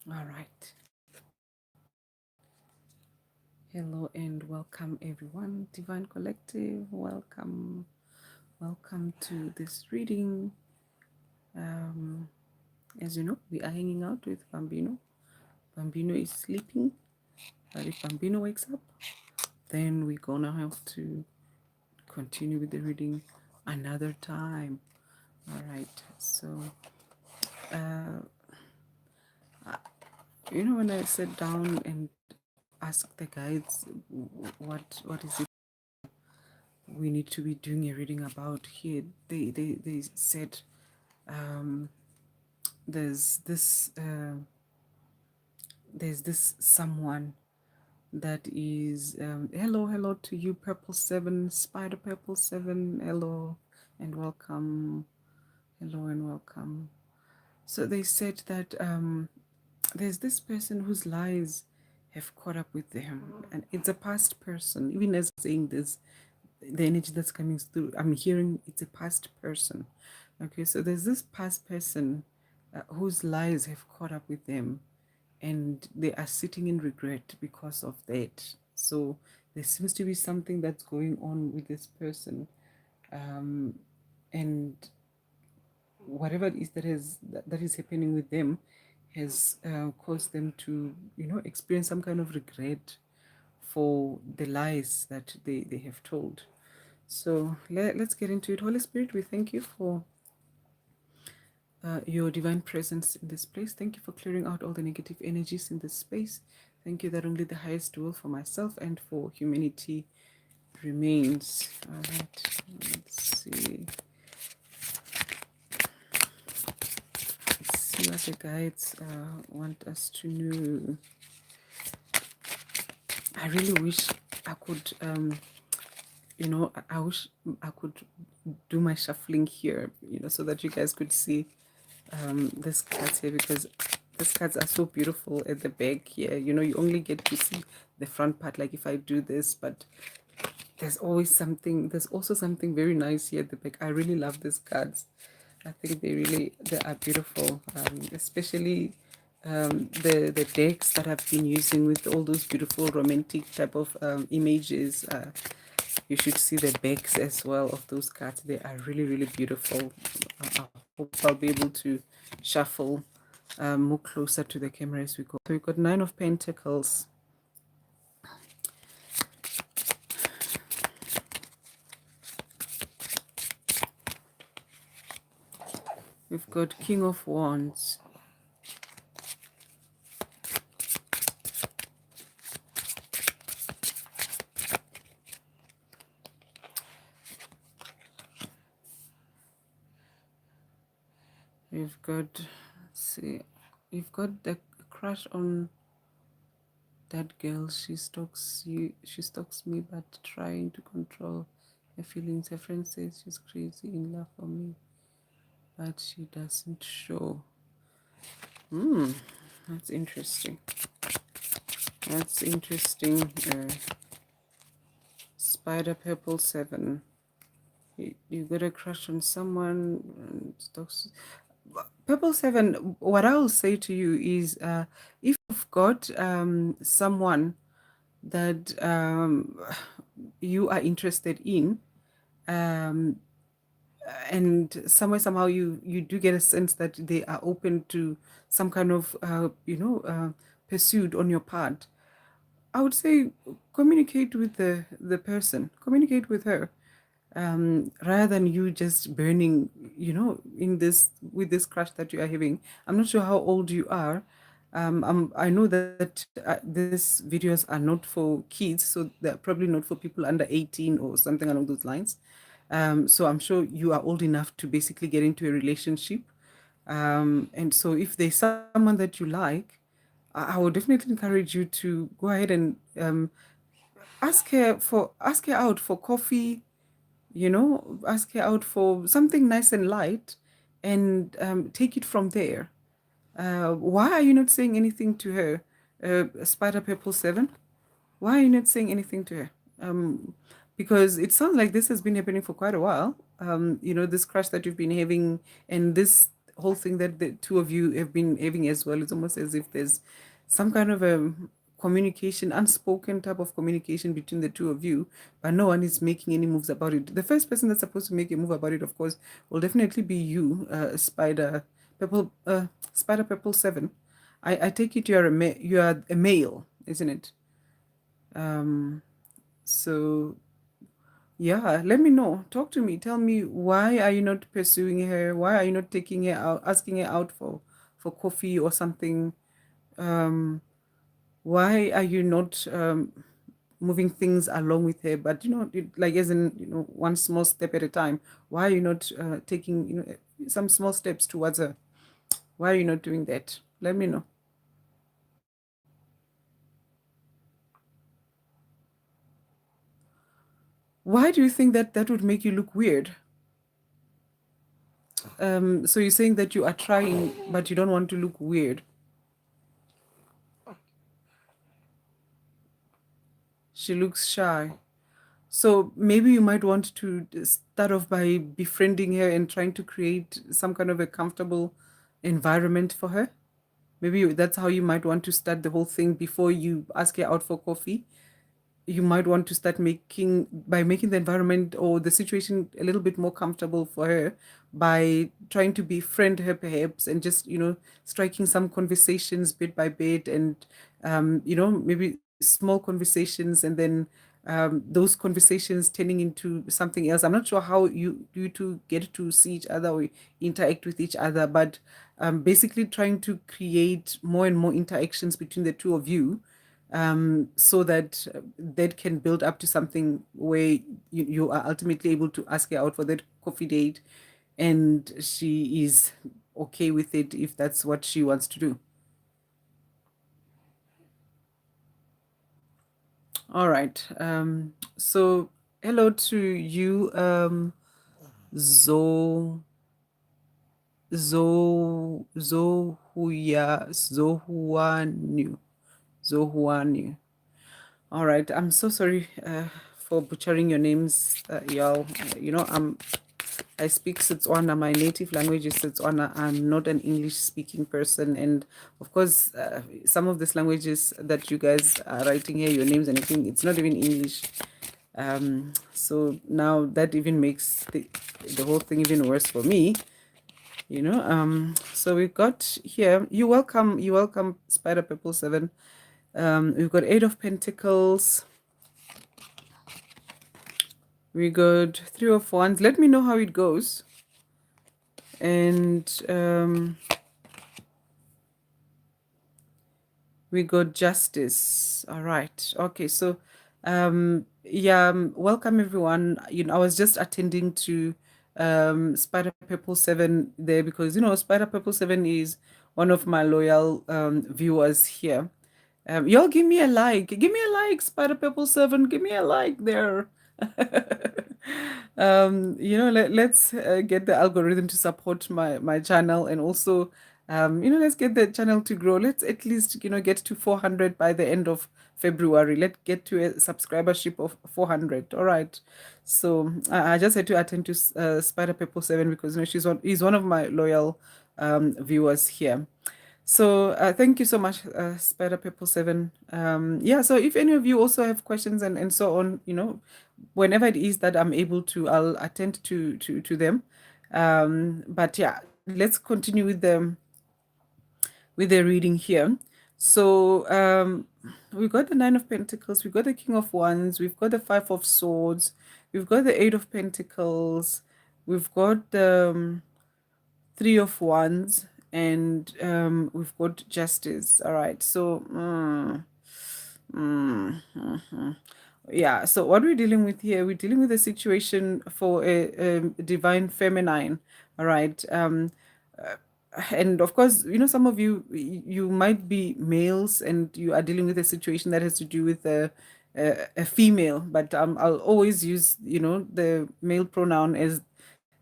All right. Hello and welcome, everyone. Divine Collective, welcome. Welcome to this reading. Um, as you know, we are hanging out with Bambino. Bambino is sleeping, but if Bambino wakes up, then we're gonna have to continue with the reading another time. All right. So, uh, when I sat down and asked the guides what is it we need to be doing a reading about here, they said um, there's this someone that is hello to you, Purple 7, Spider Purple 7, hello and welcome. Hello and welcome. So they said that there's this person whose lies have caught up with them, and it's a past person. Even as saying this, the energy that's coming through, I'm hearing it's a past person. Okay, so there's this past person whose lies have caught up with them, and they are sitting in regret because of that. So there seems to be something that's going on with this person, and whatever it is that is happening with them has caused them to experience some kind of regret for the lies that they have told. So let's get into it. Holy Spirit, we thank you for your divine presence in this place. Thank you for clearing out all the negative energies in this space. Thank you that only the highest will for myself and for humanity remains. All right, let's see. Let's see what the guides want us to know. I really wish I could, I wish I could do my shuffling here, so that you guys could see this cards here, because these cards are so beautiful at the back here. You only get to see the front part, like if I do this, but there's also something very nice here at the back. I really love these cards. I think they are beautiful, especially the decks that I've been using with all those beautiful romantic type of images. You should see the backs as well of those cards. They are really, really beautiful. I hope I'll be able to shuffle more closer to the camera as we go. So we've got Nine of Pentacles. We've got King of Wands. We've got, let's see, you've got the crush on that girl. She stalks you, she stalks me, but trying to control her feelings. Her friend says she's crazy in love for me, but she doesn't show. That's interesting. That's interesting. Spider Purple 7. You got a crush on someone. Purple 7, what I will say to you is if you've got someone that you are interested in, um, and somehow you do get a sense that they are open to some kind of pursuit on your part, I would say communicate with the person, communicate with her, rather than you just burning, in this with this crush that you are having. I'm not sure how old you are. I know that these videos are not for kids, so they're probably not for people under 18 or something along those lines. So I'm sure you are old enough to basically get into a relationship. And so if there's someone that you like, I would definitely encourage you to go ahead and ask her out for coffee, ask her out for something nice and light, and take it from there. Why are you not saying anything to her, Spider Purple 7? Why are you not saying anything to her? Because it sounds like this has been happening for quite a while. This crush that you've been having, and this whole thing that the two of you have been having as well. It's almost as if there's some kind of a communication, unspoken type of communication between the two of you, but no one is making any moves about it. The first person that's supposed to make a move about it, of course, will definitely be you, Spider Purple 7. I take it you are a male, isn't it? Um, so yeah, let me know. Talk to me. Tell me, why are you not pursuing her? Why are you not taking her out, asking her out for coffee or something? Um, why are you not moving things along with her? But like as in, one small step at a time. Why are you not taking, some small steps towards her? Why are you not doing that? Let me know. Why do you think that that would make you look weird? So you're saying that you are trying, but you don't want to look weird. She looks shy. So maybe you might want to start off by befriending her and trying to create some kind of a comfortable environment for her. Maybe that's how you might want to start the whole thing before you ask her out for coffee. You might want to start making the environment or the situation a little bit more comfortable for her by trying to befriend her perhaps, and just striking some conversations bit by bit, and maybe small conversations, and then those conversations turning into something else. I'm not sure how you two get to see each other or interact with each other, but basically trying to create more and more interactions between the two of you, so that that can build up to something where you are ultimately able to ask her out for that coffee date, and she is okay with it if that's what she wants to do. All right. So hello to you, Zo Zohuanu. Zohuanu. All right. I'm so sorry for butchering your names, y'all. I speak Setswana. My native language is Setswana. I'm not an English speaking person. And of course, some of these languages that you guys are writing here, your names and everything, it's not even English. So now that even makes the whole thing even worse for me. So we've got here, you welcome, Spider Purple 7. We've got Eight of Pentacles. We got Three of Wands. Let me know how it goes. And we got Justice. All right. Okay. So, yeah, welcome everyone. I was just attending to Spider Purple 7 there because, Spider Purple 7 is one of my loyal viewers here. Y'all give me a like. Give me a like, Spider Purple 7. Give me a like there. Let's get the algorithm to support my channel, and also let's get the channel to grow. Let's at least get to 400 by the end of February. Let's get to a subscribership of 400. All right. So I just had to attend to Spider Purple 7 because he's one of my loyal viewers here. So thank you so much, Spider Purple 7. Yeah, so if any of you also have questions and so on, whenever it is that I'm able to, I'll attend to them. But yeah, let's continue with the reading here. So we've got the Nine of Pentacles, we've got the King of Wands, we've got the Five of Swords, we've got the Eight of Pentacles, we've got the Three of Wands, and we've got Justice. All right, so yeah, so what we're dealing with here, we're dealing with a situation for a divine feminine. All right. And of course, some of you might be males and you are dealing with a situation that has to do with a female, but I'll always use the male pronoun as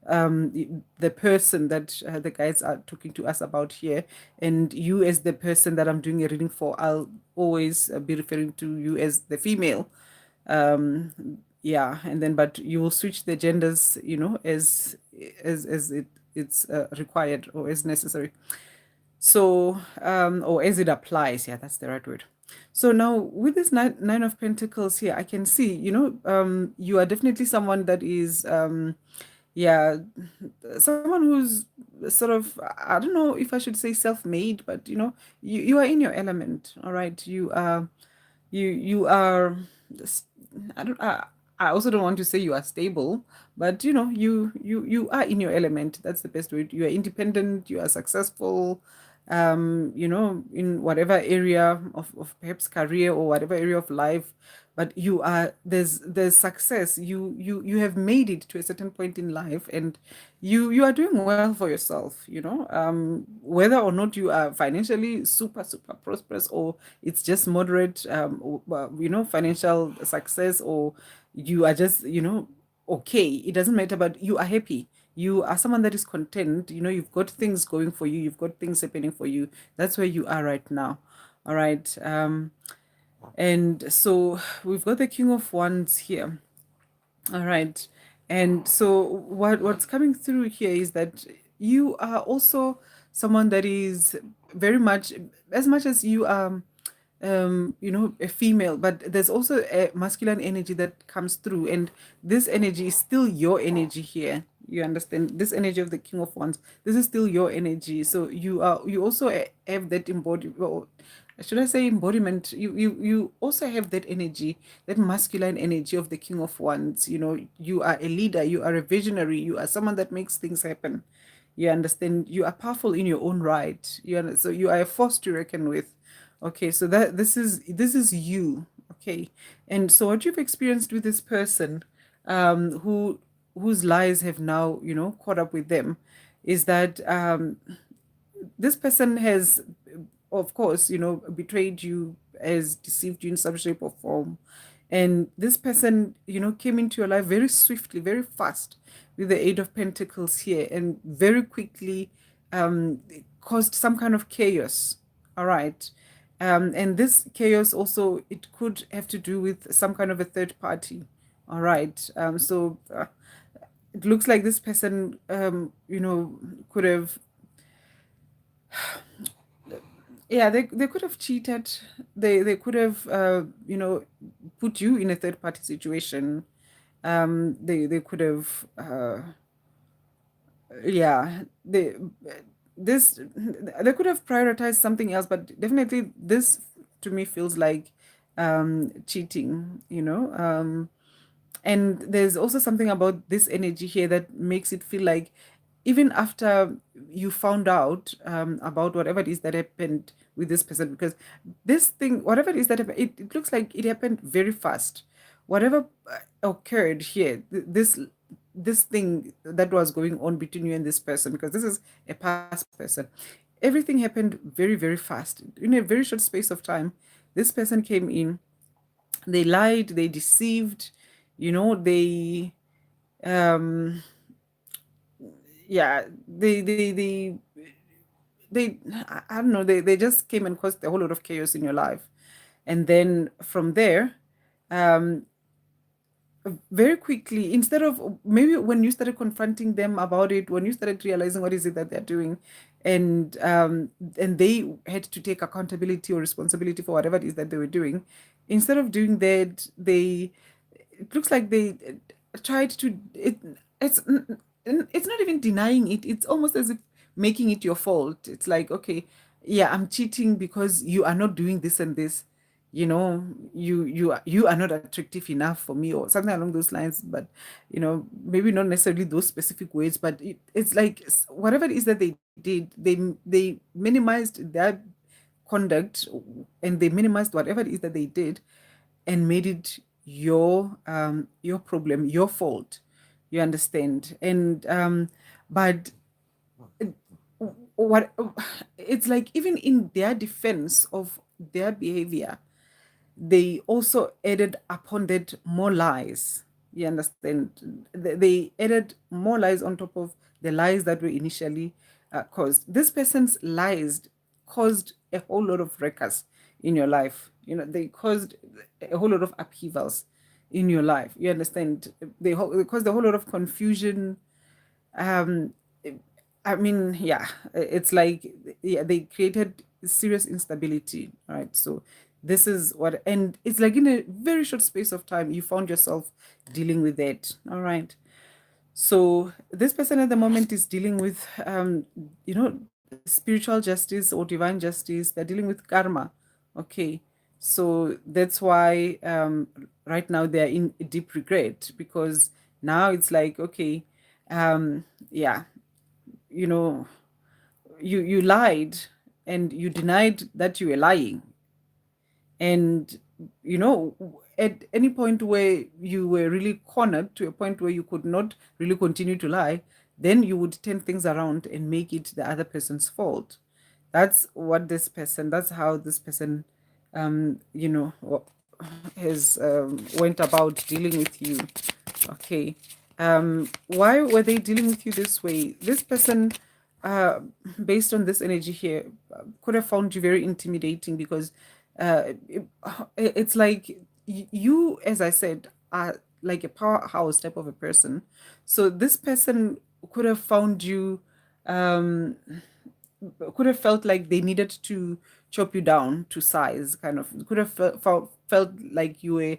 the person that the guys are talking to us about here, and you as the person that I'm doing a reading for, I'll always be referring to you as the female. Yeah, and then but you will switch the genders, as it it's required or as necessary. So, or as it applies, yeah, that's the right word. So now with this nine of Pentacles here, I can see, you are definitely someone that is, yeah, someone who's sort of, I don't know if I should say self-made, but you are in your element, all right? You are, I don't, I also don't want to say you are stable, but you are in your element. That's the best way. You are independent, you are successful, in whatever area of perhaps career or whatever area of life, but there's success. You have made it to a certain point in life, and you are doing well for yourself, whether or not you are financially super prosperous, or it's just moderate, financial success, or you are just, okay. It doesn't matter, but you are happy. You are someone that is content. You've got things going for you. You've got things happening for you. That's where you are right now. All right. And so we've got the King of Wands here. All right. And so what's coming through here is that you are also someone that is very much, as much as you are, a female, but there's also a masculine energy that comes through, and this energy is still your energy here. You understand? This energy of the King of Wands, this is still your energy. So you also have that embodiment, or should I say embodiment? You also have that energy, that masculine energy of the King of Wands. You are a leader, you are a visionary, you are someone that makes things happen. You understand? You are powerful in your own right. So you are a force to reckon with. Okay, so this is you. Okay, and so what you've experienced with this person, whose lies have now caught up with them, is that this person has, of course, betrayed you, has deceived you in some shape or form. And this person, came into your life very swiftly, very fast, with the Eight of Pentacles here, and very quickly caused some kind of chaos. All right. And this chaos also, it could have to do with some kind of a third party. All right. So it looks like this person, could have, yeah, they could have cheated. They could have, put you in a third party situation. They could have, yeah, this they could have prioritized something else, but definitely this to me feels like cheating. And there's also something about this energy here that makes it feel like, even after you found out about whatever it is that happened with this person, because this thing, whatever it is that happened, it looks like it happened very fast. Whatever occurred here, this thing that was going on between you and this person, because this is a past person, everything happened very, very fast in a very short space of time. This person came in, they lied, they deceived, they um yeah, I don't know, they just came and caused a whole lot of chaos in your life. And then from there, um very quickly, instead of, maybe when you started confronting them about it, when you started realizing what is it that they're doing, and they had to take accountability or responsibility for whatever it is that they were doing, instead of doing that, it looks like they tried to, it's not even denying it, it's almost as if making it your fault. It's like, okay, yeah, I'm cheating because you are not doing this and this, you are not attractive enough for me, or something along those lines. But maybe not necessarily those specific words, but it's like, whatever it is that they did, they minimized their conduct, and they minimized whatever it is that they did, and made it your problem, your fault. You understand? And but what it's like, even in their defense of their behavior, they also added upon that more lies. You understand? They added more lies on top of the lies that were initially caused. This person's lies caused a whole lot of fracas in your life. They caused a whole lot of upheavals in your life. You understand? They caused a whole lot of confusion. Um, I mean, yeah, it's like, yeah, they created serious instability, right? So this is what, and it's like in a very short space of time, you found yourself dealing with it, all right? So this person at the moment is dealing with, you know, spiritual justice or divine justice. They're dealing with karma, okay? So that's why right now they're in deep regret, because now it's like, okay, yeah, you know, you lied and you denied that you were lying, and you know, at any point where you were really cornered to a point where you could not really continue to lie, then you would turn things around and make it the other person's fault. That's how this person you know, has went about dealing with you. Okay. Why were they dealing with you this way? This person, uh, based on this energy here, could have found you very intimidating, because it's like you, as I said, are like a powerhouse type of a person. So this person could have found you, um, could have felt like they needed to chop you down to size, kind of. Could have felt like you were,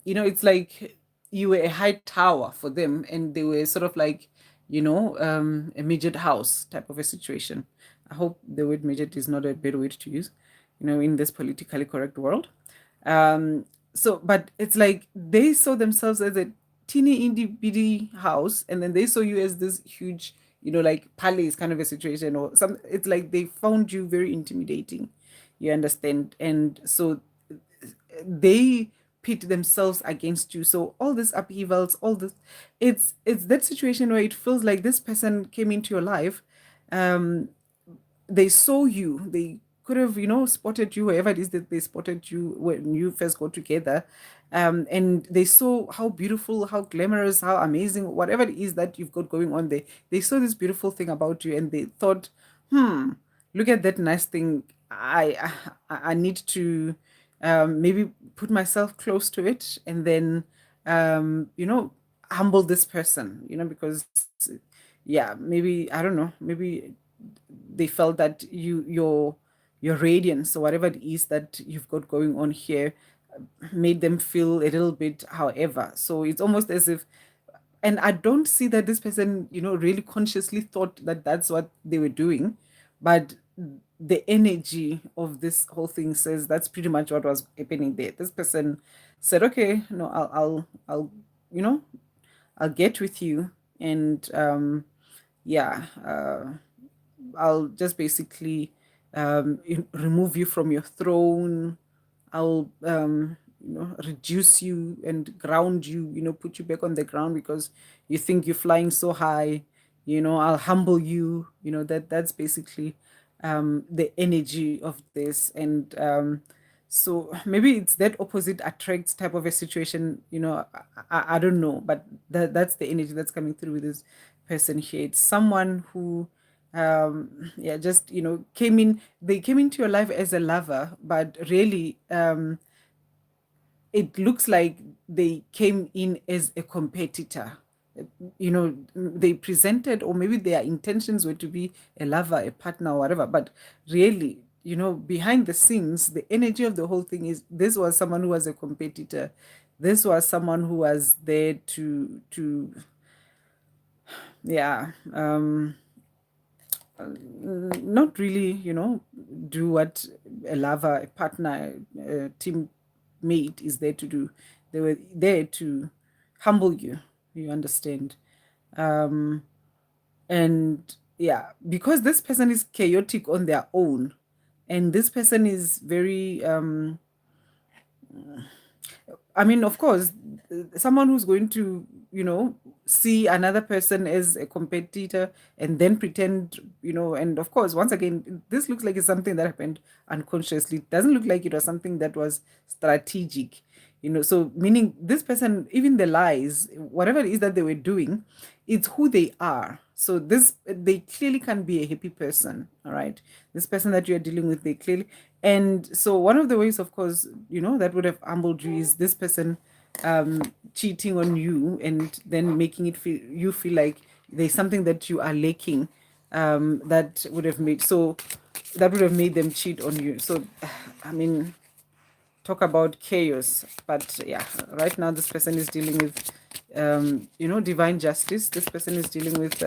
you know, it's like you were a high tower for them, and they were sort of like, you know, a midget house type of a situation. I hope the word midget is not a bad word to use, you know, in this politically correct world. Um, so, but it's like they saw themselves as a teeny itty bitty house, and then they saw you as this huge, you know, like palace kind of a situation, or some. It's like they found you very intimidating. You understand, and so they pit themselves against you. So all these upheavals, all this, it's that situation where it feels like this person came into your life, um, they saw you, they could have, you know, spotted you wherever it is that they spotted you when you first got together, and they saw how beautiful, how glamorous, how amazing, whatever it is that you've got going on there, they saw this beautiful thing about you, and they thought, look at that nice thing, I need to maybe put myself close to it, and then you know, humble this person, you know, because yeah, maybe, I don't know, maybe they felt that your radiance or whatever it is that you've got going on here made them feel a little bit however. So it's almost as if, and I don't see that this person, you know, really consciously thought that that's what they were doing, but the energy of this whole thing says that's pretty much what was happening there. This person said, okay, no, I'll you know, I'll get with you, and yeah, I'll just basically remove you from your throne. I'll you know, reduce you and ground you, you know, put you back on the ground because you think you're flying so high. You know, I'll humble you. You know, that's basically the energy of this. And so maybe it's that opposite attracts type of a situation. You know, I don't know, but that's the energy that's coming through with this person here. It's someone who yeah, just, you know, they came into your life as a lover, but really it looks like they came in as a competitor. You know, they presented, or maybe their intentions were to be a lover, a partner, or whatever, but really, you know, behind the scenes, the energy of the whole thing is this was someone who was a competitor. This was someone who was there to yeah, not really, you know, do what a lover, a partner, a teammate is there to do. They were there to humble you. You understand? Um, and yeah, because this person is chaotic on their own, and this person is very I mean, of course, someone who's going to, you know, see another person as a competitor and then pretend, you know, and of course, once again, this looks like it's something that happened unconsciously. It doesn't look like it was something that was strategic, you know. So, meaning this person, even the lies, whatever it is that they were doing, it's who they are. So this, they clearly can be a happy person, all right? This person that you're dealing with, they clearly, and so one of the ways, of course, you know, that would have humbled you is this person cheating on you and then making it feel, you feel like there's something that you are lacking, that would have made them cheat on you. So I mean, talk about chaos. But yeah, right now this person is dealing with divine justice. This person is dealing with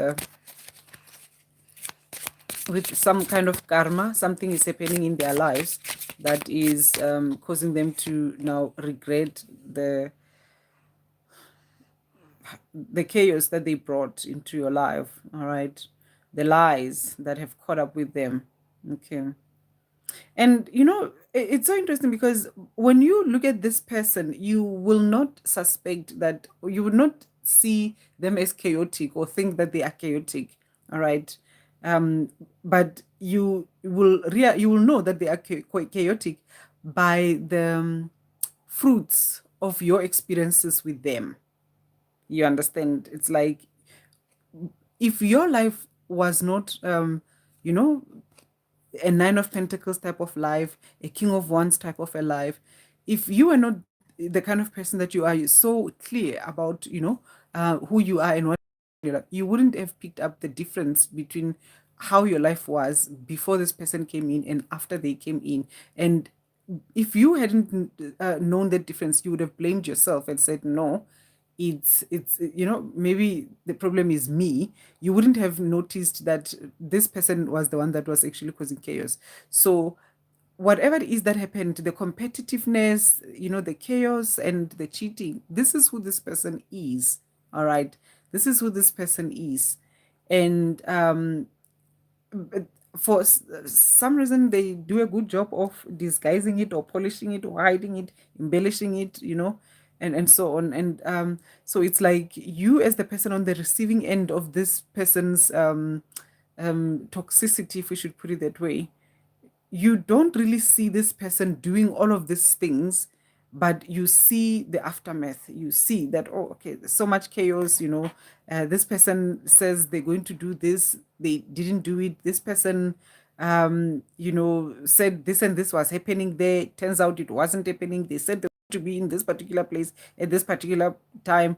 some kind of karma. Something is happening in their lives that is causing them to now regret the chaos that they brought into your life. All right, the lies that have caught up with them. Okay. And it's so interesting because when you look at this person, you will not suspect that, you would not see them as chaotic or think that they are chaotic. All right. But you will know that they are quite chaotic by the fruits of your experiences with them. You understand? It's like, if your life was not you know a Nine of Pentacles type of life, a King of Wands type of a life, if you are not the kind of person that you are, you're so clear about, who you are and what you're like, you wouldn't have picked up the difference between how your life was before this person came in and after they came in. And if you hadn't known that difference, you would have blamed yourself and said, no, it's maybe the problem is me. You wouldn't have noticed that this person was the one that was actually causing chaos. So whatever it is that happened, the competitiveness, the chaos and the cheating, this is who this person is. All right, this is who this person is. And for some reason, they do a good job of disguising it or polishing it or hiding it, embellishing it, and so on. And so it's like you, as the person on the receiving end of this person's toxicity, if we should put it that way, you don't really see this person doing all of these things, but you see the aftermath. You see that, oh, okay, there's so much chaos. This person says they're going to do this, they didn't do it. This person said this and this was happening there, turns out it wasn't happening. They said they were to be in this particular place at this particular time,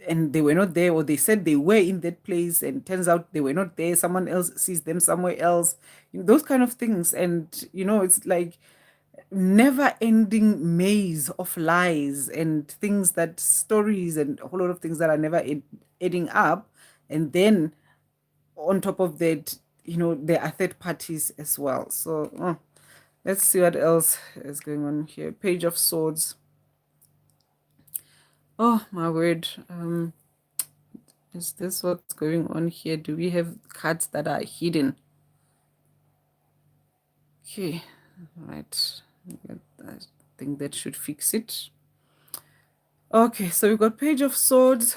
and they were not there. Or they said they were in that place and turns out they were not there, someone else sees them somewhere else. Those kind of things. And it's like never ending maze of lies and things, that stories and a whole lot of things that are never adding up. And then on top of that, there are third parties as well. So let's see what else is going on here. Page of Swords. Oh my word. Is this what's going on here? Do we have cards that are hidden? Okay, all right. I think that should fix it. Okay, so we've got Page of Swords.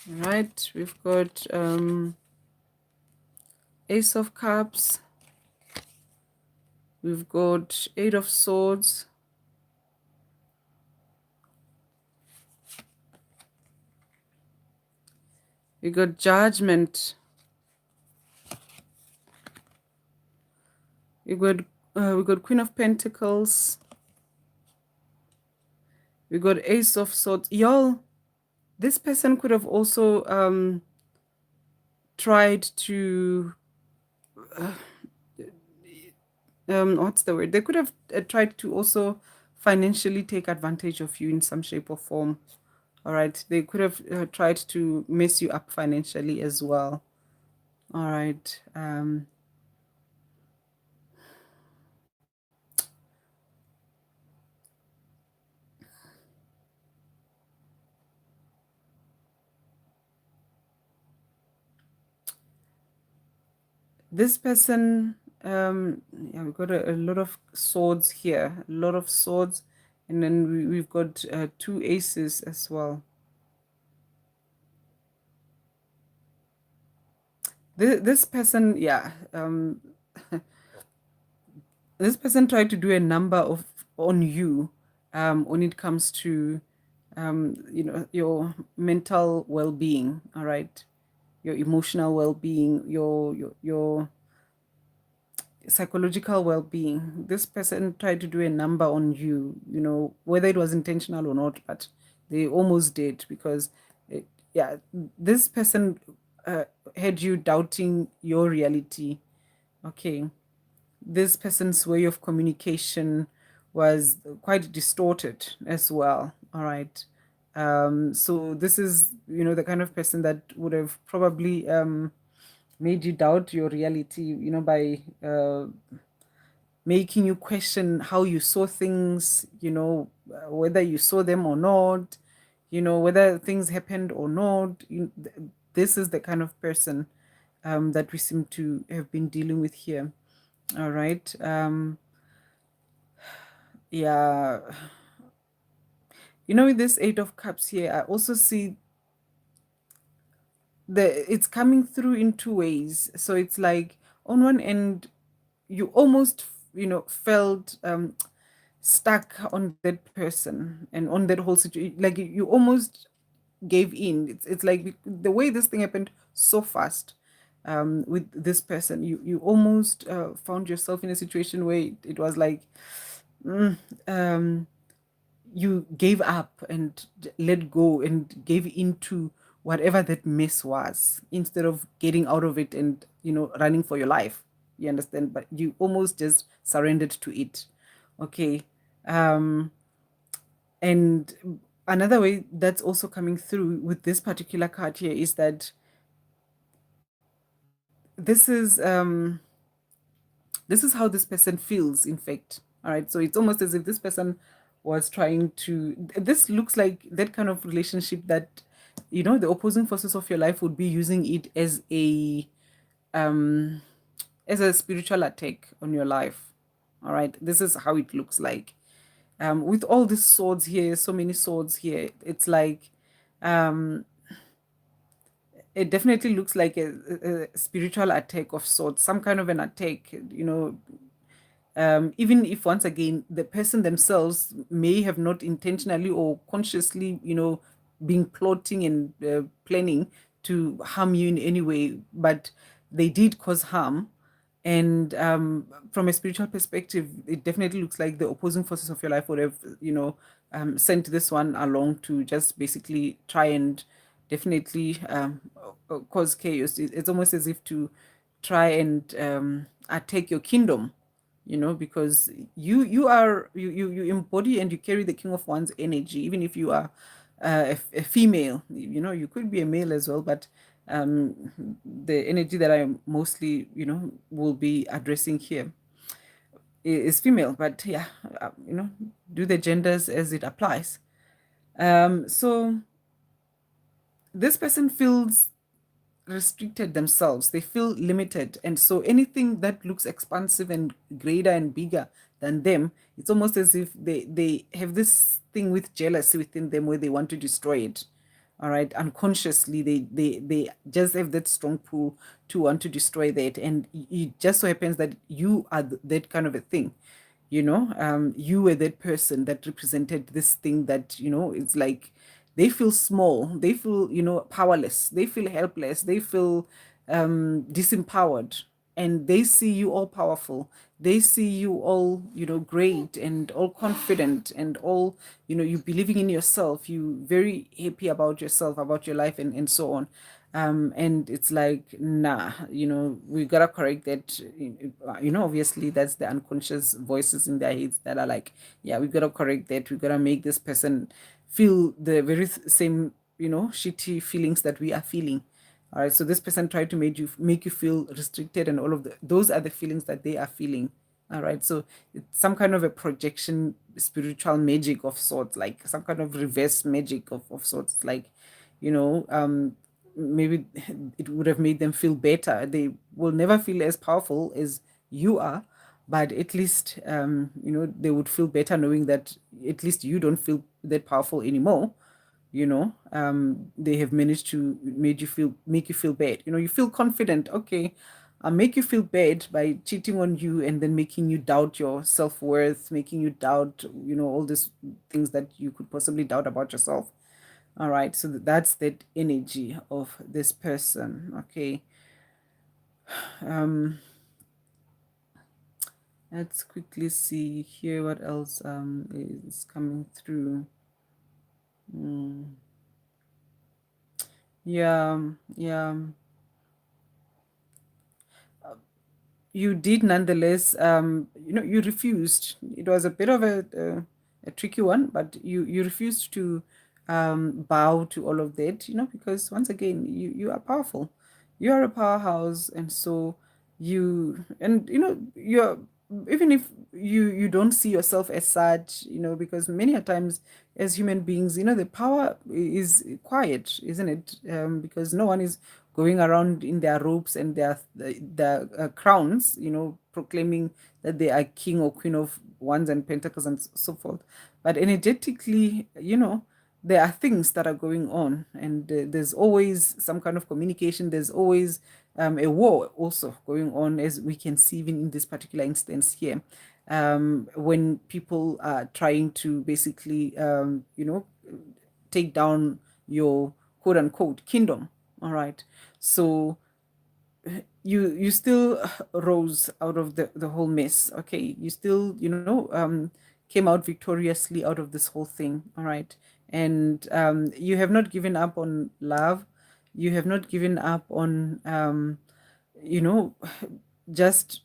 All right, we've got Ace of Cups. We've got Eight of Swords. We got Judgment. We got Queen of Pentacles. We got Ace of Swords. Y'all, this person could have also tried to what's the word? They could have tried to also financially take advantage of you in some shape or form. All right, they could have tried to mess you up financially as well. All right. This person, yeah, we've got a lot of swords here, a lot of swords, and then we've got two aces as well. This person, yeah, this person tried to do a number on you when it comes to your mental well-being. All right, your emotional well-being, your psychological well-being. This person tried to do a number on you, whether it was intentional or not, but they almost did, because yeah, this person had you doubting your reality. Okay, this person's way of communication was quite distorted as well. All right. So this is, the kind of person that would have probably made you doubt your reality, by making you question how you saw things, whether you saw them or not, whether things happened or not. This is the kind of person that we seem to have been dealing with here. All right. Yeah. With this Eight of Cups here, I also see it's coming through in two ways. So it's like on one end, you almost, felt stuck on that person and on that whole situation. Like you almost gave in. It's like the way this thing happened so fast with this person. You almost found yourself in a situation where it was like, mm, um, you gave up and let go and gave into whatever that mess was, instead of getting out of it and running for your life. You understand? But you almost just surrendered to it. Okay. um and another way that's also coming through with this particular card here is that this is um this is how this person feels, in fact. All right, so it's almost as if this person was trying to, this looks like that kind of relationship that the opposing forces of your life would be using it um as a spiritual attack on your life. All right, this is how it looks like. With all these swords here, so many swords here, it's like um it definitely looks like a spiritual attack of sorts, some kind of an attack, even if, once again, the person themselves may have not intentionally or consciously, been plotting and planning to harm you in any way, but they did cause harm. And from a spiritual perspective, it definitely looks like the opposing forces of your life would have, sent this one along to just basically try and definitely cause chaos. It's almost as if to try and attack your kingdom, because you embody and you carry the King of Wands energy, even if you are a female. You could be a male as well, but the energy that I mostly, will be addressing here is female. But yeah, do the genders as it applies. So this person feels restricted themselves, they feel limited, and so anything that looks expansive and greater and bigger than them, it's almost as if they have this thing with jealousy within them where they want to destroy it. All right, unconsciously they just have that strong pull to want to destroy that, and it just so happens that you are that kind of a thing. You were that person that represented this thing that, it's like they feel small, they feel, powerless, they feel helpless, they feel disempowered, and they see you all powerful, they see you all, great and all confident and all, you believing in yourself, you very happy about yourself, about your life, and so on. And it's like, nah, we gotta correct that. Obviously that's the unconscious voices in their heads that are like, yeah, we gotta correct that, we gotta make this person feel the very same, shitty feelings that we are feeling. All right, so this person tried to make you feel restricted, and all of those are the feelings that they are feeling. All right, so it's some kind of a projection, spiritual magic of sorts, like some kind of reverse magic of sorts, like, maybe it would have made them feel better. They will never feel as powerful as you are, but at least, they would feel better knowing that at least you don't feel that powerful anymore. They have managed to make you feel bad. You feel confident. Okay, I'll make you feel bad by cheating on you and then making you doubt your self-worth, making you doubt, all these things that you could possibly doubt about yourself. All right, so that's that energy of this person. Okay. um let's quickly see here what else is coming through. Mm. Yeah, yeah. You did nonetheless, you refused. It was a bit of a tricky one, but you refused to bow to all of that, because once again, you are powerful. You are a powerhouse, and so you're, even if you don't see yourself as such, because many a times as human beings, the power is quiet, isn't it? Because no one is going around in their robes and their crowns, proclaiming that they are king or queen of wands and pentacles and so forth. But energetically, there are things that are going on, and there's always some kind of communication. There's always a war also going on, as we can see even in this particular instance here, when people are trying to basically, take down your quote unquote kingdom. All right. So you still rose out of the whole mess. Okay. You still, came out victoriously out of this whole thing. All right. And you have not given up on love. You have not given up on, you know, just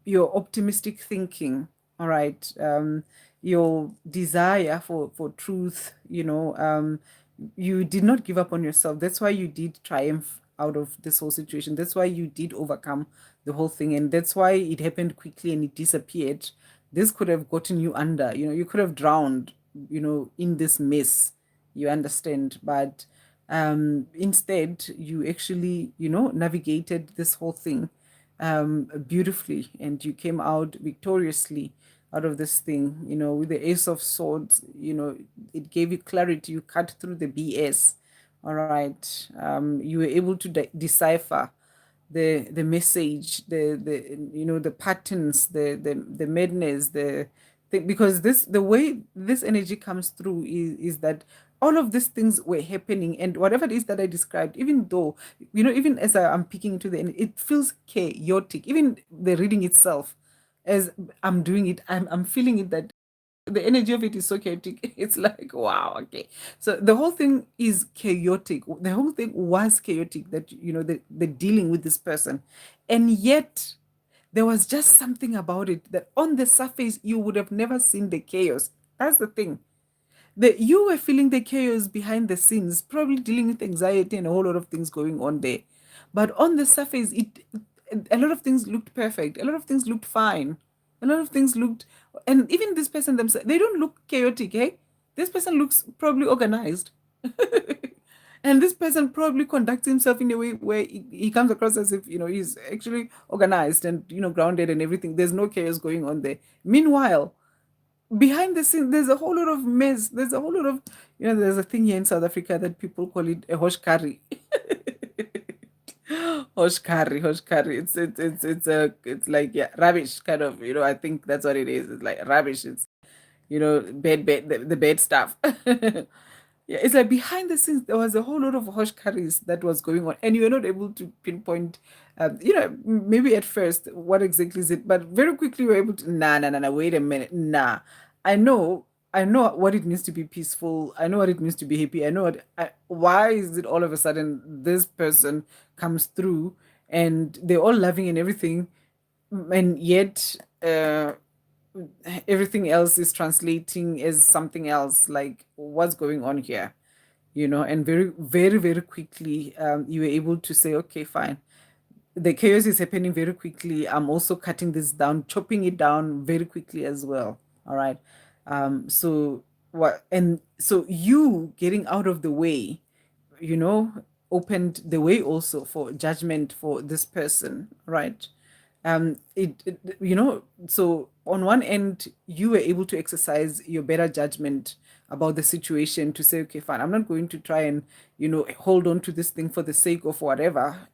your optimistic thinking, all right, your desire for truth, you did not give up on yourself. That's why you did triumph out of this whole situation. That's why you did overcome the whole thing, and that's why it happened quickly and it disappeared. This could have gotten you under, you could have drowned, in this mess, you understand. But instead you actually, navigated this whole thing beautifully, and you came out victoriously out of this thing, with the Ace of Swords. It gave you clarity. You cut through the BS. All right. You were able to decipher the message, the patterns, the madness, the thing, because the way this energy comes through is that all of these things were happening, and whatever it is that I described, even though, even as I'm peeking into the end, it feels chaotic. Even the reading itself, as I'm doing it, I'm feeling it, that the energy of it is so chaotic. It's like, wow, okay. So the whole thing is chaotic. The whole thing was chaotic, that, the dealing with this person. And yet, there was just something about it that on the surface, you would have never seen the chaos. That's the thing. You were feeling the chaos behind the scenes, probably dealing with anxiety and a whole lot of things going on there. But on the surface, a lot of things looked perfect. A lot of things looked fine. A lot of things looked, and even this person themselves, they don't look chaotic, eh? This person looks probably organized. And this person probably conducts himself in a way where he comes across as if, he's actually organized and, grounded and everything. There's no chaos going on there. Meanwhile, behind the scenes, there's a whole lot of mess. There's a whole lot of, there's a thing here in South Africa that people call it a hosh curry. Hosh curry, hosh curry. It's like, yeah, rubbish kind of. I think that's what it is. It's like rubbish. It's, bad, the bad stuff. Yeah, it's like behind the scenes, there was a whole lot of hush curries that was going on, and you were not able to pinpoint, maybe at first what exactly is it, but very quickly you were able to, nah, nah, nah, nah, wait a minute, nah, I know, I know what it means to be peaceful. I know what it means to be happy. I know why is it all of a sudden this person comes through and they're all loving and everything, and yet everything else is translating as something else. Like, what's going on here? And very, very, very quickly, you were able to say, okay, fine. The chaos is happening very quickly. I'm also cutting this down, chopping it down very quickly as well. All right. So what? And so you getting out of the way, you know, opened the way also for judgment for this person, right? So on one end, you were able to exercise your better judgment about the situation, to say, okay, fine, I'm not going to try and, hold on to this thing for the sake of whatever.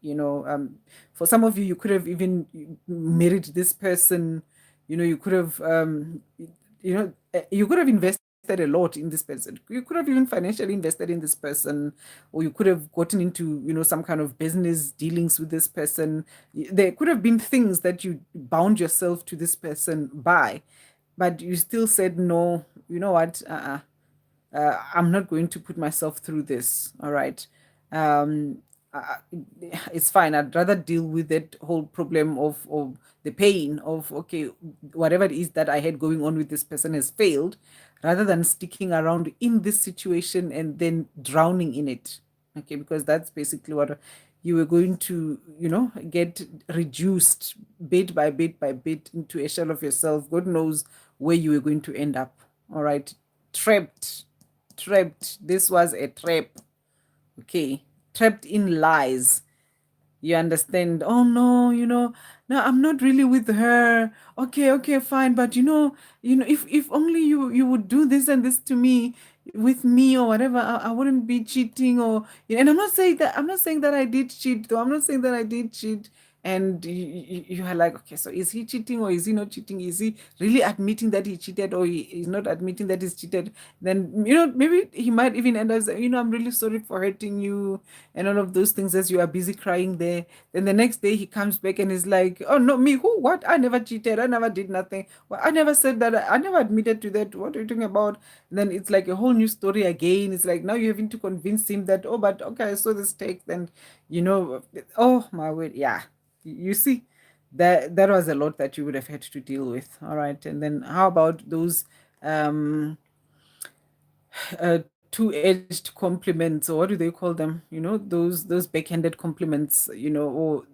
For some of you, you could have even married this person. You could have, you could have invested a lot in this person. You could have even financially invested in this person, or you could have gotten into, some kind of business dealings with this person. There could have been things that you bound yourself to this person by, but you still said, no, you know what? I'm not going to put myself through this. All right. um uh, it's fine. I'd rather deal with that whole problem of the pain of, okay, whatever it is that I had going on with this person has failed, rather than sticking around in this situation and then drowning in it. Okay, because that's basically what you were going to, get reduced bit by bit by bit into a shell of yourself. God knows where you were going to end up. All right, trapped, trapped. This was a trap. Okay, trapped in lies. You understand? Oh no, no, I'm not really with her. Okay, okay, fine, but if only you would do this and this to me, with me or whatever, I wouldn't be cheating. Or and I'm not saying that I did cheat, though. I'm not saying that I did cheat. And you are like, okay, so is he cheating or is he not cheating? Is he really admitting that he cheated, or he is not admitting that he's cheated? Then maybe he might even end up saying, I'm really sorry for hurting you, and all of those things, as you are busy crying there. Then the next day he comes back and is like, oh no, me, who, what? I never cheated. I never did nothing. Well, I never said that. I never admitted to that. What are you talking about? And then it's like a whole new story again. It's like now you're having to convince him that, oh, but okay, I saw this text, and oh my word, yeah. You see, that was a lot that you would have had to deal with. All right. And then how about those um uh, two-edged compliments, or what do they call them? Those backhanded compliments, or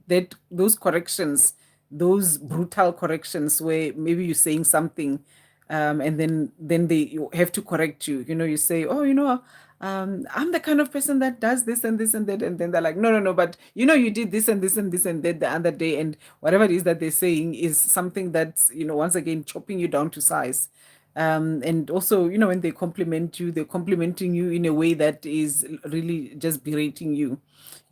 that those corrections, those brutal corrections, where maybe you're saying something, and then you have to correct you. You say, oh, I'm the kind of person that does this and this and that, and then they're like, no, no, no, but you did this and this and this and that the other day, and whatever it is that they're saying is something that's, once again, chopping you down to size. And also, when they compliment you, they're complimenting you in a way that is really just berating you.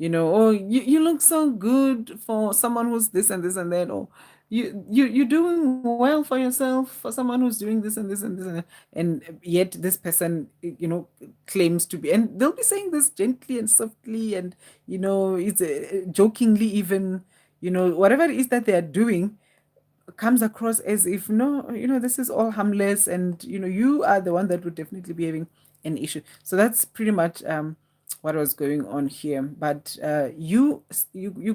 Oh, you look so good for someone who's this and this and that, or you're doing well for yourself for someone who's doing this and this and this, and yet this person, claims to be, and they'll be saying this gently and softly, and it's jokingly even, whatever it is that they are doing comes across as if, no, this is all harmless, and you are the one that would definitely be having an issue. So that's pretty much what was going on here. But you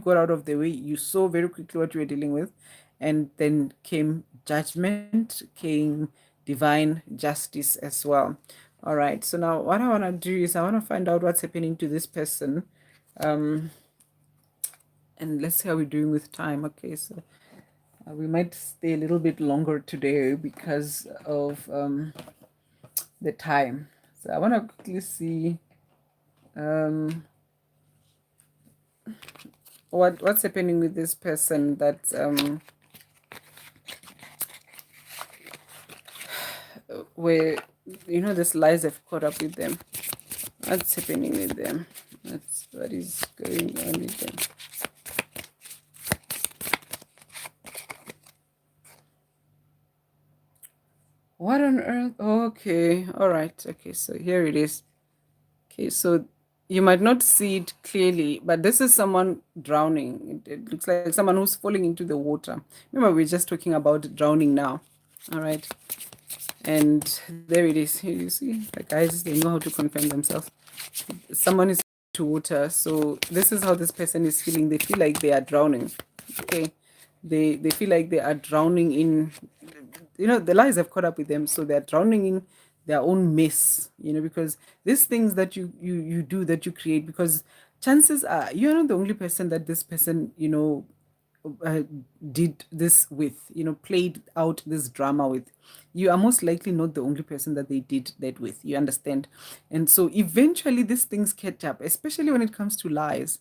got out of the way. You saw very quickly what you were dealing with, and then came judgment, came divine justice as well. All right, so now what I want to do is I want to find out what's happening to this person. And let's see how we're doing with time. Okay, so we might stay a little bit longer today because of the time. So I want to quickly see what's happening with this person that where this lies have caught up with them. What's happening with them? That's what is going on with them. What on earth? Okay, all right. Okay, so here it is. Okay, so you might not see it clearly, but this is someone drowning. It looks like someone who's falling into the water. Remember, we're just talking about drowning now. All right. And there it is. Here you see, the guys, they know how to confirm themselves. Someone is to water. So this is how this person is feeling. They feel like they are drowning. Okay. They feel like they are drowning in, the lies have caught up with them, so they're drowning in their own mess, because these things that you do, that you create, because chances are you're not the only person that this person, uh, did this with, played out this drama with. You are most likely not the only person that they did that with, you understand? And so eventually these things catch up, especially when it comes to lies.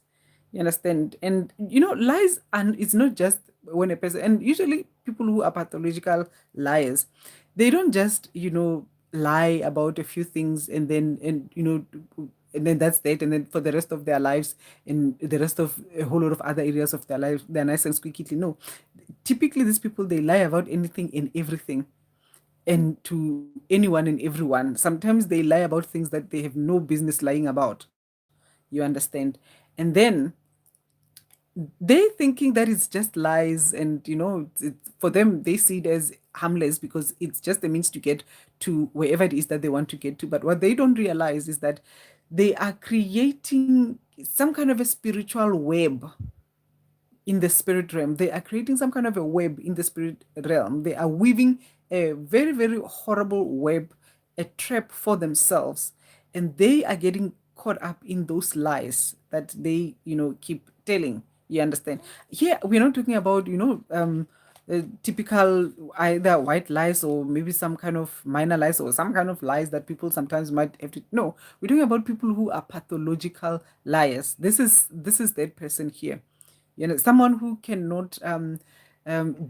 You understand? And lies, and it's not just when a person, and usually people who are pathological liars, they don't just, lie about a few things and then, and then that's that, and then for the rest of their lives, and the rest of a whole lot of other areas of their life, they're nice and squeaky clean. No, typically these people, they lie about anything and everything, and to anyone and everyone. Sometimes they lie about things that they have no business lying about. You understand? And then they thinking that it's just lies, and for them, they see it as harmless because it's just a means to get to wherever it is that they want to get to. But what they don't realize is that they are creating some kind of a spiritual web in the spirit realm. They are creating some kind of a web in the spirit realm. They are weaving a very, very horrible web, a trap for themselves. And they are getting caught up in those lies that they, keep telling. You understand? Here, we're not talking about, typical either white lies or maybe some kind of minor lies or some kind of lies that people sometimes might have to. No, we're talking about people who are pathological liars. This is that person here, someone who cannot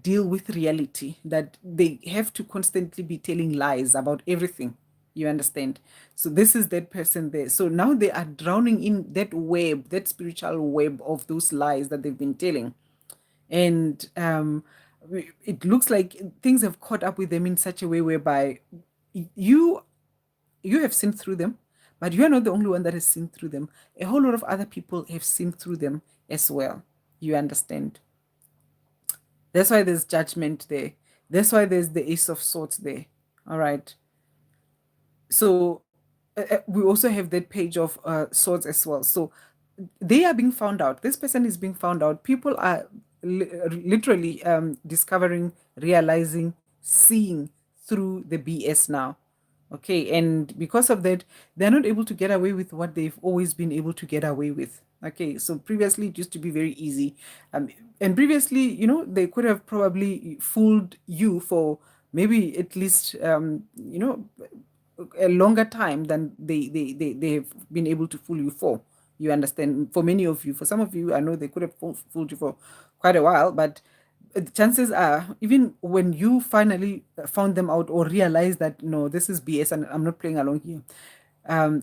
deal with reality, that they have to constantly be telling lies about everything. You understand? So this is that person there. So now they are drowning in that web, that spiritual web of those lies that they've been telling. And it looks like things have caught up with them in such a way whereby you you have seen through them, but you are not the only one that has seen through them. A whole lot of other people have seen through them as well. You understand? That's why there's judgment there. That's why there's the Ace of Swords there. All right. So we also have that page of swords as well. So they are being found out. This person is being found out. People are literally discovering, realizing, seeing through the BS now. Okay, and because of that, they're not able to get away with what they've always been able to get away with. Okay, so previously it used to be very easy. And previously, they could have probably fooled you for maybe at least, a longer time than they have been able to fool you for. You understand? For many of you, for some of you, I know they could have fooled you for quite a while, but the chances are, even when you finally found them out or realized that no, this is BS and I'm not playing along here,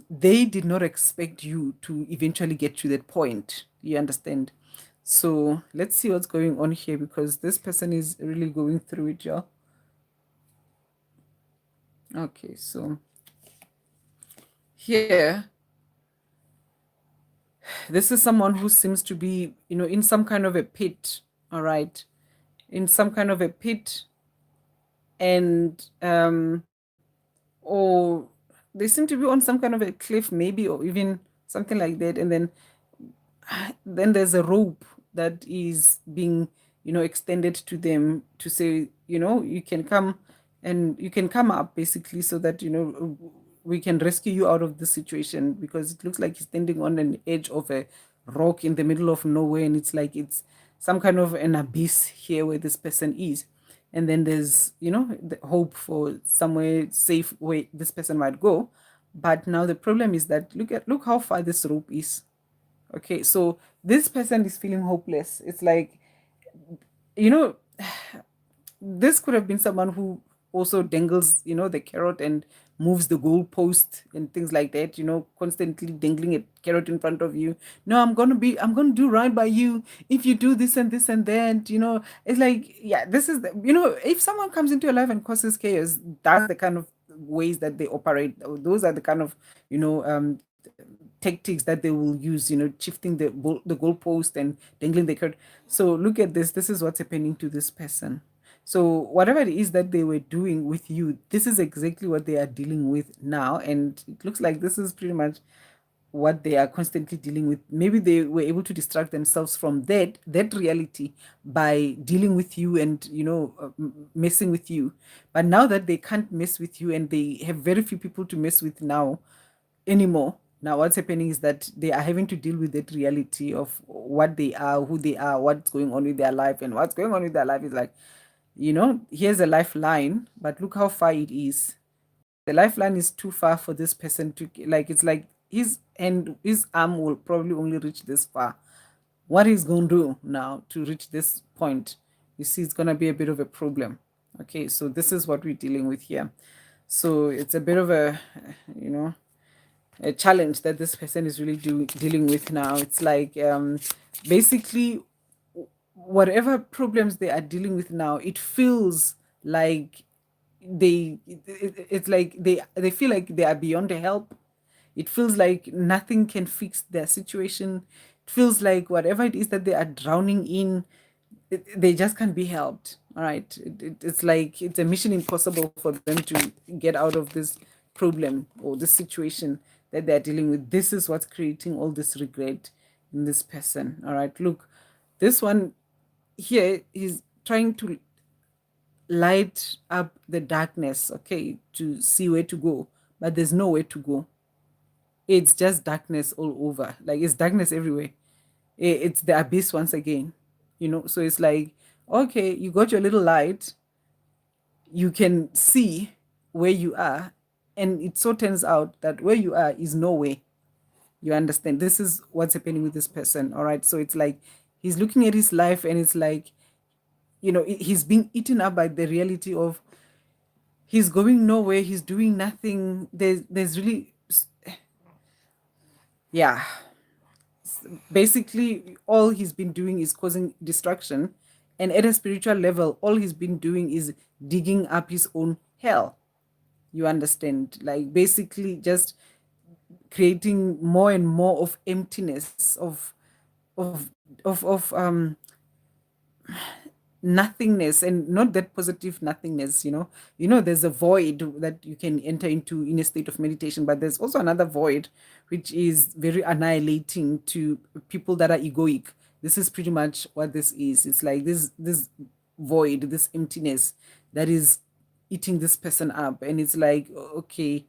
they did not expect you to eventually get to that point. You understand? So let's see what's going on here, because this person is really going through it, y'all. Okay, so here, this is someone who seems to be, in some kind of a pit, all right, in some kind of a pit, and or they seem to be on some kind of a cliff, maybe, or even something like that, and then there's a rope that is being, extended to them to say, you can come, and you can come up, basically, so that we can rescue you out of this situation, because it looks like he's standing on an edge of a rock in the middle of nowhere, and it's like it's some kind of an abyss here where this person is. And then there's, the hope for somewhere safe where this person might go. But now the problem is that look how far this rope is. Okay, so this person is feeling hopeless. It's like, you know, this could have been someone who also dangles, the carrot and moves the goalpost and things like that, constantly dangling a carrot in front of you. No, I'm gonna do right by you if you do this and this and that, it's like, yeah, this is if someone comes into your life and causes chaos, that's the kind of ways that they operate. Those are the kind of, tactics that they will use, shifting the goalpost and dangling the carrot. So look at this. This is what's happening to this person. So whatever it is that they were doing with you, this is exactly what they are dealing with now. And it looks like this is pretty much what they are constantly dealing with. Maybe they were able to distract themselves from that reality by dealing with you and messing with you. But now that they can't mess with you and they have very few people to mess with now anymore, now what's happening is that they are having to deal with that reality of what they are, who they are, what's going on with their life. And what's going on with their life is like, here's a lifeline, but look how far it is. The lifeline is too far for this person to, like, it's like his arm will probably only reach this far. What he's going to do now to reach this point, you see, it's going to be a bit of a problem. Okay, so this is what we're dealing with here. So it's a bit of a, a challenge that this person is really dealing with now. It's like, basically, whatever problems they are dealing with now, it feels like it's like they feel like they are beyond help. It feels like nothing can fix their situation. It feels like whatever it is that they are drowning in, they just can't be helped. All right, it's like it's a mission impossible for them to get out of this problem or this situation that they're dealing with. This is what's creating all this regret in this person. All right, look, this one here is trying to light up the darkness, okay, to see where to go, but there's nowhere to go. It's just darkness all over. Like, it's darkness everywhere. It's the abyss once again, you know. So it's like, okay, you got your little light, you can see where you are, and it so turns out that where you are is nowhere. You understand? This is what's happening with this person. All right. So it's like he's looking at his life, and it's like, you know, he's being eaten up by the reality of he's going nowhere, he's doing nothing. There's really, yeah, basically all he's been doing is causing destruction, and at a spiritual level all he's been doing is digging up his own hell. You understand? Like, basically just creating more and more of emptiness, of of nothingness, and not that positive nothingness. You know, there's a void that you can enter into in a state of meditation, but there's also another void which is very annihilating to people that are egoic. This is pretty much what this is. It's like this void, this emptiness that is eating this person up, and it's like, okay,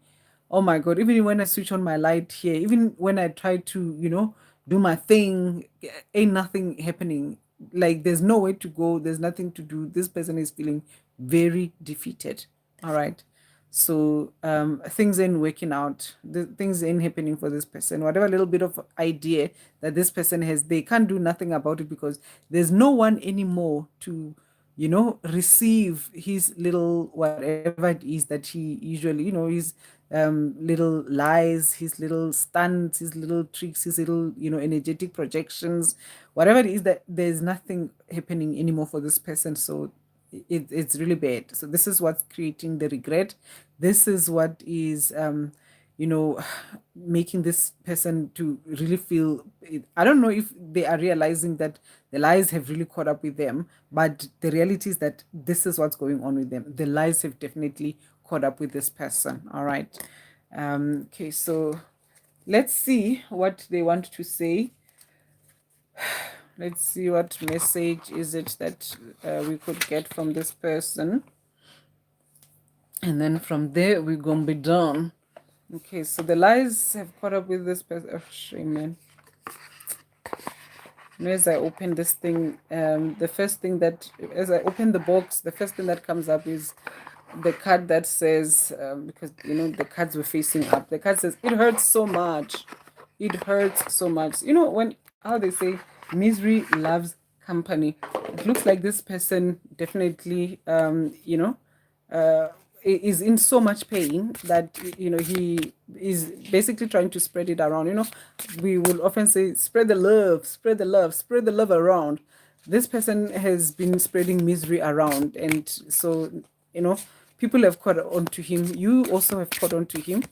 oh my god, even when I switch on my light here, even when I try to, do my thing, ain't nothing happening. Like, there's nowhere to go, there's nothing to do. This person is feeling very defeated. All right. So things ain't working out, things ain't happening for this person. Whatever little bit of idea that this person has, they can't do nothing about it, because there's no one anymore to, receive his little whatever it is that he usually, his little lies, his little stunts, his little tricks, his little, energetic projections, whatever it is, that there's nothing happening anymore for this person. So it's really bad. So this is what's creating the regret. This is what is, you know, making this person to really feel. I don't know if they are realizing that the lies have really caught up with them, but the reality is that this is what's going on with them. The lies have definitely caught up with this person. All right. Okay, so let's see what they want to say. Let's see what message is it that we could get from this person. And then from there, we're going to be done. Okay, so the lies have caught up with this person. Oh, shame, man. As I open this thing, the first thing that, as I open the box, the first thing that comes up is the card that says, because, the cards were facing up. The card says, it hurts so much. It hurts so much. When, how they say, misery loves company. It looks like this person definitely, is in so much pain that, he is basically trying to spread it around. We will often say, spread the love, spread the love, spread the love around. This person has been spreading misery around, and so, people have caught on to him. You also have caught on to him,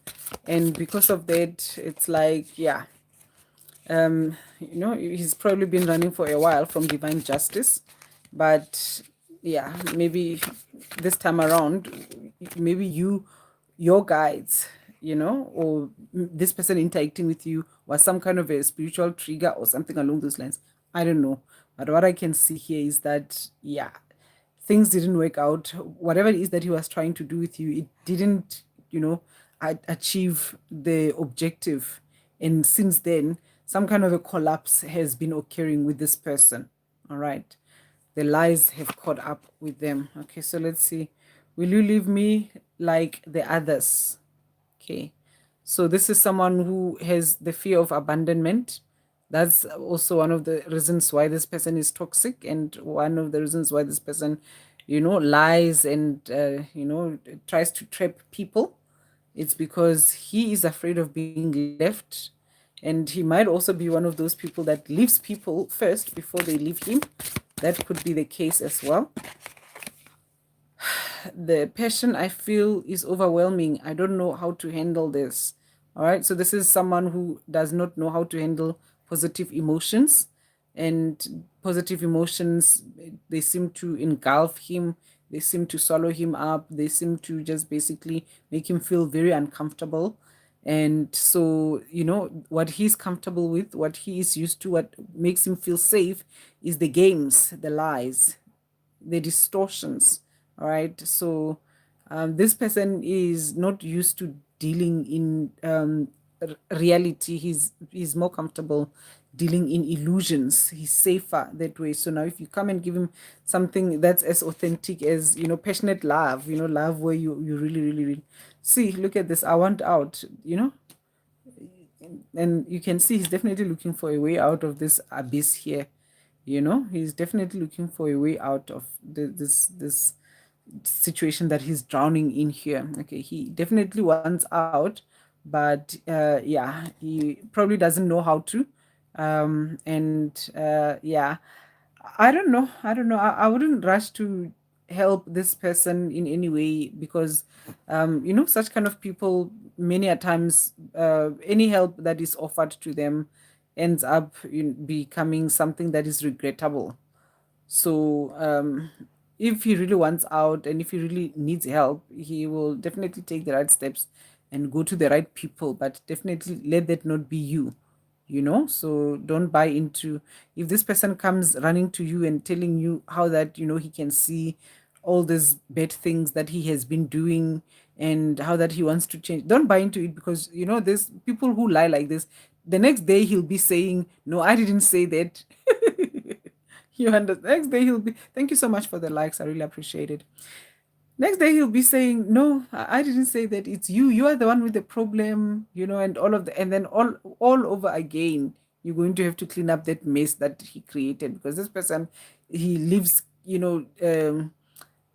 and because of that, it's like, yeah, he's probably been running for a while from divine justice, but yeah, maybe this time around, maybe your guides, or this person interacting with you was some kind of a spiritual trigger or something along those lines. I don't know, but what I can see here is that, yeah, things didn't work out. Whatever it is that he was trying to do with you, it didn't, achieve the objective. And since then, some kind of a collapse has been occurring with this person. All right. The lies have caught up with them. Okay, so let's see. Will you leave me like the others? Okay. So this is someone who has the fear of abandonment. That's also one of the reasons why this person is toxic, and one of the reasons why this person, lies and, tries to trap people. It's because he is afraid of being left. And he might also be one of those people that leaves people first before they leave him. That could be the case as well. The passion I feel is overwhelming. I don't know how to handle this. All right. So this is someone who does not know how to handle positive emotions. And positive emotions, they seem to engulf him. They seem to swallow him up. They seem to just basically make him feel very uncomfortable. And so, what he's comfortable with, what he is used to, what makes him feel safe is the games, the lies, the distortions. All right. So this person is not used to dealing in reality. He's more comfortable dealing in illusions. He's safer that way. So now if you come and give him something that's as authentic as, passionate love, love where you really, really, really see, look at this, I want out, and you can see he's definitely looking for a way out of this abyss here. He's definitely looking for a way out of this situation that he's drowning in here. Okay, he definitely wants out, but yeah, he probably doesn't know how to. And yeah, I don't know. I wouldn't rush to help this person in any way, because such kind of people, many a times, any help that is offered to them ends up becoming something that is regrettable. So if he really wants out and if he really needs help, he will definitely take the right steps and go to the right people, but definitely let that not be you. So don't buy into, if this person comes running to you and telling you how that he can see all these bad things that he has been doing and how that he wants to change. Don't buy into it, because there's people who lie like this. The next day he'll be saying, no, I didn't say that. You understand? Next day he'll be, thank you so much for the likes, I really appreciate it. Next day he'll be saying, no, I didn't say that, it's you are the one with the problem, and all of the, and then all over again you're going to have to clean up that mess that he created, because this person, he lives,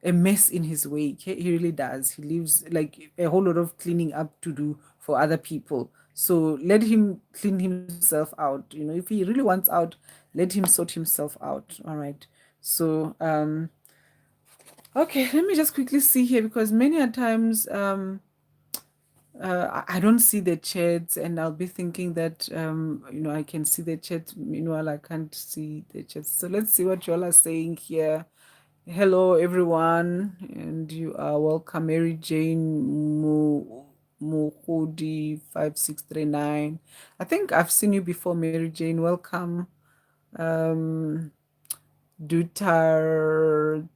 a mess in his wake. He really does. He leaves like a whole lot of cleaning up to do for other people. So let him clean himself out. If he really wants out, let him sort himself out. All right. So okay, let me just quickly see here, because many a times I don't see the chats, and I'll be thinking that I can see the chat. Meanwhile, I can't see the chat. So let's see what you all are saying here. Hello, everyone, and you are welcome. Mary Jane Muhudi 5639. I think I've seen you before, Mary Jane. Welcome. Dutar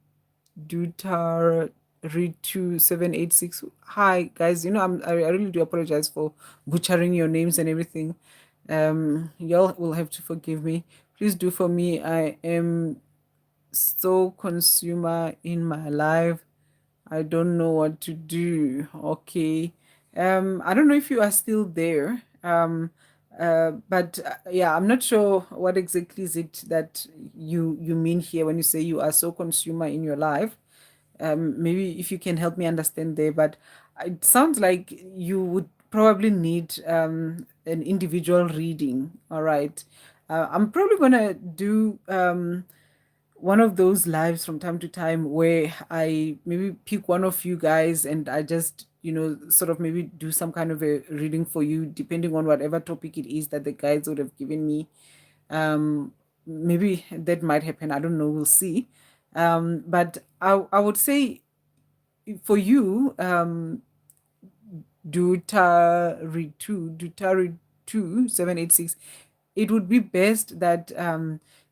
Dutar Ritu 786. Hi guys, I really do apologize for butchering your names and everything. Y'all will have to forgive me. Please do for me. I am so consumer in my life. I don't know what to do. Okay. I don't know if you are still there. But yeah, I'm not sure what exactly is it that you mean here when you say you are so consumer in your life. Maybe if you can help me understand there, but it sounds like you would probably need an individual reading. All right. I'm probably gonna do one of those lives from time to time where I maybe pick one of you guys and I just, sort of maybe do some kind of a reading for you, depending on whatever topic it is that the guides would have given me. Maybe that might happen. I don't know. We'll see. But I would say for you, Dutari2 786, it would be best that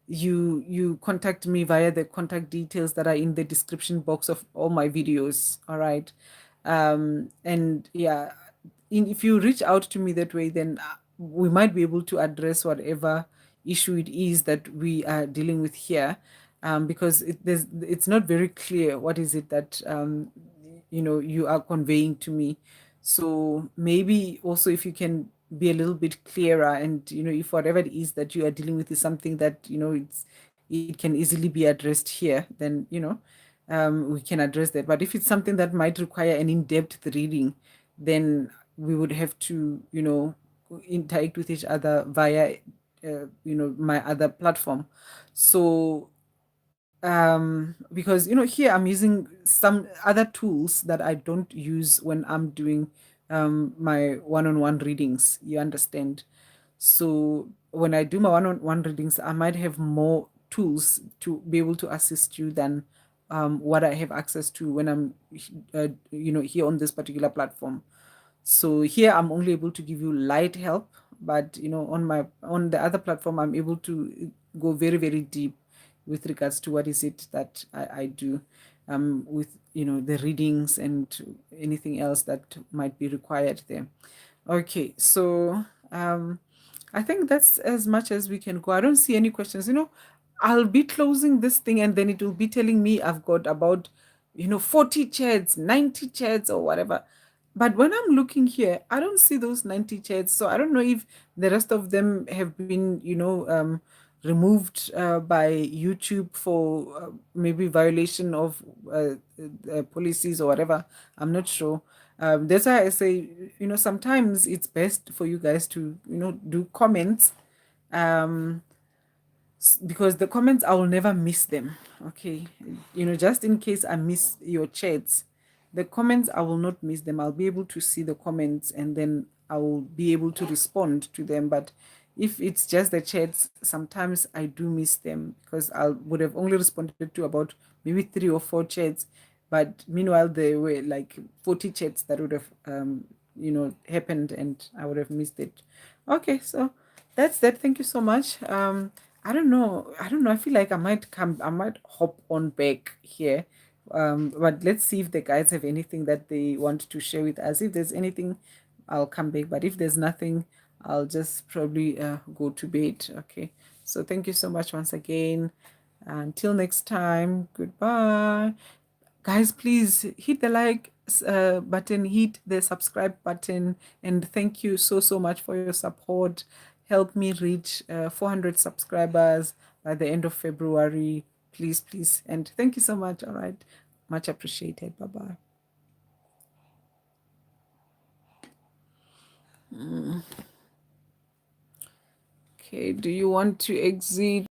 you contact me via the contact details that are in the description box of all my videos. All right. And yeah, if you reach out to me that way, then we might be able to address whatever issue it is that we are dealing with here, because it's not very clear what is it that you are conveying to me. So maybe also if you can be a little bit clearer, and if whatever it is that you are dealing with is something that it can easily be addressed here, then we can address that. But if it's something that might require an in-depth reading, then we would have to interact with each other via my other platform. So because here I'm using some other tools that I don't use when I'm doing my one-on-one readings, you understand. So when I do my one-on-one readings, I might have more tools to be able to assist you than what I have access to when I'm here on this particular platform. So here I'm only able to give you light help, but on the other platform I'm able to go very, very deep with regards to what is it that I do, with the readings and anything else that might be required there. Okay, so I think that's as much as we can go. I don't see any questions. I'll be closing this thing and then it will be telling me I've got about 40 chats, 90 chats, or whatever. But when I'm looking here, I don't see those 90 chats. So I don't know if the rest of them have been, removed by YouTube for maybe violation of policies or whatever. I'm not sure. That's why I say, sometimes it's best for you guys to, do comments. Um, because the comments, I will never miss them. Okay, just in case I miss your chats, the comments, I will not miss them. I'll be able to see the comments and then I will be able to respond to them. But if it's just the chats, sometimes I do miss them because I would have only responded to about maybe 3 or 4 chats, but meanwhile there were like 40 chats that would have happened and I would have missed it. Okay, so that's that. Thank you so much. I don't know. I feel like I might hop on back here. But let's see if the guys have anything that they want to share with us. If there's anything, I'll come back. But if there's nothing, I'll just probably go to bed. Okay. So thank you so much once again. Until next time, goodbye. Guys, please hit the like button, hit the subscribe button, and thank you so, so much for your support. Help me reach 400 subscribers by the end of February. Please, please. And thank you so much. All right. Much appreciated. Bye bye. Okay. Do you want to exit?